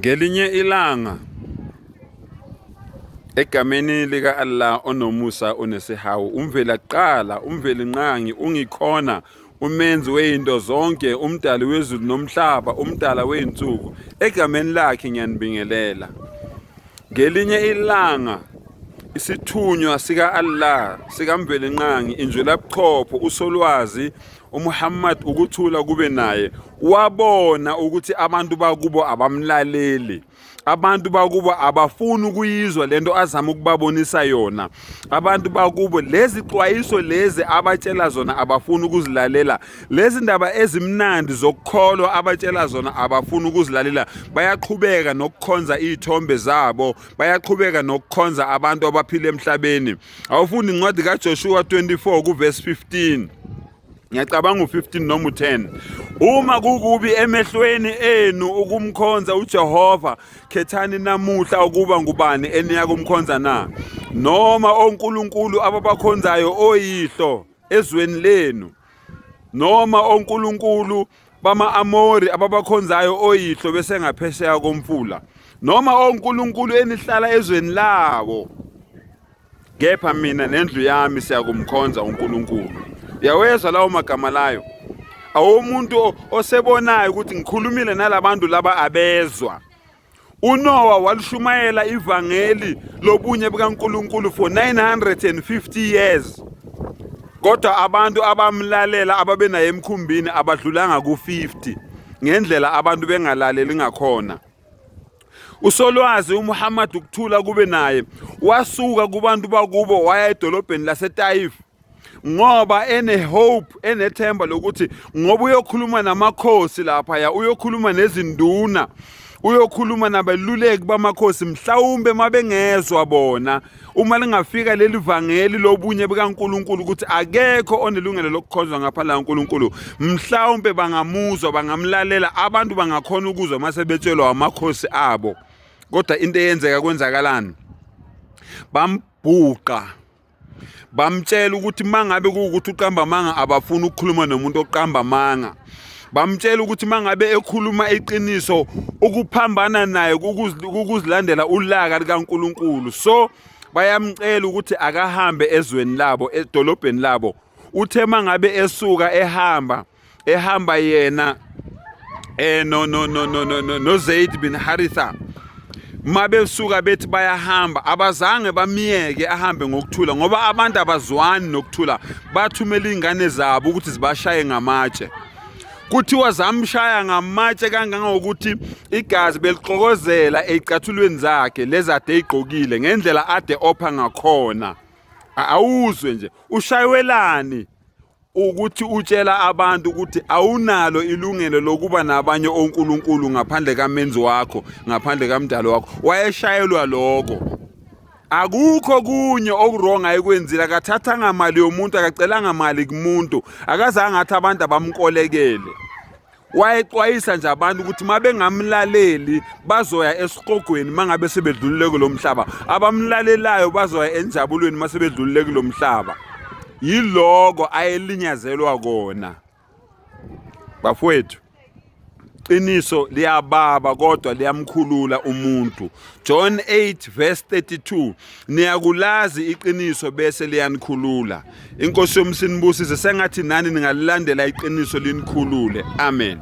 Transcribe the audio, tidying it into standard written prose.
Ngelinye ilanga egameni lika Allah onomusa onesihawu, umvela kuqala, umveli nqangi, ungikhona, umenzi wezinto zonke, umdali wezulu nomhlaba, umdala weinsuku, egameni lakhe ngiyanibingelela. Ngelinye ilanga isithunywa sika Allah sikamveli nqangi, injwelabuchopho, usolwazi uMuhammad ukuthula kube naye, wabona ukuthi abantu bakubo abamlaleli, abantu bakubo abafuni ukuyizwa lento azama ukubabonisa yona, abantu bakubo lezi xwayiso lezi abatshela zona abafuni ukuzilalela, lezi ndaba ezimnandi zokukholwa abatshela zona abafuni ukuzilalela. Bayaqhubeka nokukhonza izithombe zabo, bayaqhubeka nokukhonza abantu abaphila emhlabeni. Awufundi incwadi kaJoshua 24 kuverse 15, ngiyacabanga u15 noma u10. Uma kukubi emehlweni enu ukumkhonza uJehova, khethani namuhla ukuba ngubani eniya kumkhonza na, noma onkulunkulu ababakhonzayo oyihlo ezweni lenu, noma onkulunkulu bama-Amori ababakhonzayo oyihlo bese ngaphesheya komfula, noma onkulunkulu enihlala ezweni labo. Kepha mina nendlu yami siyakumkhonza uNkulunkulu. Yawezwa lawo magama layo? Awumuntu osebonayo ukuthi ngikhulumile nalabantu laba abezwa. uNoah walishumayela ivangeli lobunye bukaNkulunkulu for 950 years. Kodwa abantu abamlalela ababenaye emkhumbini abadlulanga ku50 ngendlela abantu bengalaleli ngakhona. Usolwazi uMuhammad ukuthula kube naye wasuka kubantu bakubo waya edolobheni laseTaif, ngoba hope enethemba lokuthi ngoba uyokhuluma namakhosi lapha, uyokhuluma nezinduna, uyokhuluma nabeluleki bamakhosi, mhlawumbe mabengezwa bona, uma lingafika leli vangeli lobunye bukaNkulunkulu ukuthi akekho onelungelo lokukhonzwa ngaphandle kaNkulunkulu, mhlawumbe bangamuzwa, bangamlalela, abantu bangakhona ukuzwa mase betshelwa amakhosi abo. Kodwa into eyenzeka kwenzakalani? Bambhuqa, bamtshela ukuthi mangabe kuukuthi uqamba manga abafuna ukukhuluma nomuntu oqamba manga. Bamtshela ukuthi mangabe ekhuluma iqiniso ukuphambana naye ukuzilandela ulaka likaNkulunkulu. So bayamcela ukuthi akahambe ezweni labo, edolobheni labo. Uthe mangabe esuka ehamba yena no Zaid bin Haritha, mabe suka bethi bayahamba, abazange bamiyeke ahambe ngokuthula, ngoba abantu abazwani nokuthula, bathumela ingane zabo ukuthi zibashaye ngamatshe. Kuthiwa zamshaya ngamatshe kangangokuthi igazi belixokozela ezicathulweni zakhe lezade egqokile ngendlela ade opha ngakhona. Awuzwe nje ushayelani ukuthi utshela abantu ukuthi awunalo ilungelo lokuba nabanye onkulunkulu ngaphandle kamenzi wakho, ngaphandle kamdalo wakho. Wayeshayelwa lokho. Akukho kunye okuronga ayikwenzile, akathathanga mali yomuntu, akacelanga mali kumuntu, akazange athi abantu abamkolekele. Wayexwayisa nje abantu ukuthi mabengamlaleli bazoya esiqogweni mangabe sebedlulile kulomhlaba, abamlalelayo bazoya enjabulweni masebedlulile kulomhlaba. Yiloko ayelinyazelwa kona. Bafowethu, iqiniso liyababa kodwa liyamkhulula umuntu. John 8 verse 32, niyakulazi iqiniso bese liyanikhulula. Inkosi yomsinibusise sengathi nani ningalilandela iqiniso linikhulule. Amen.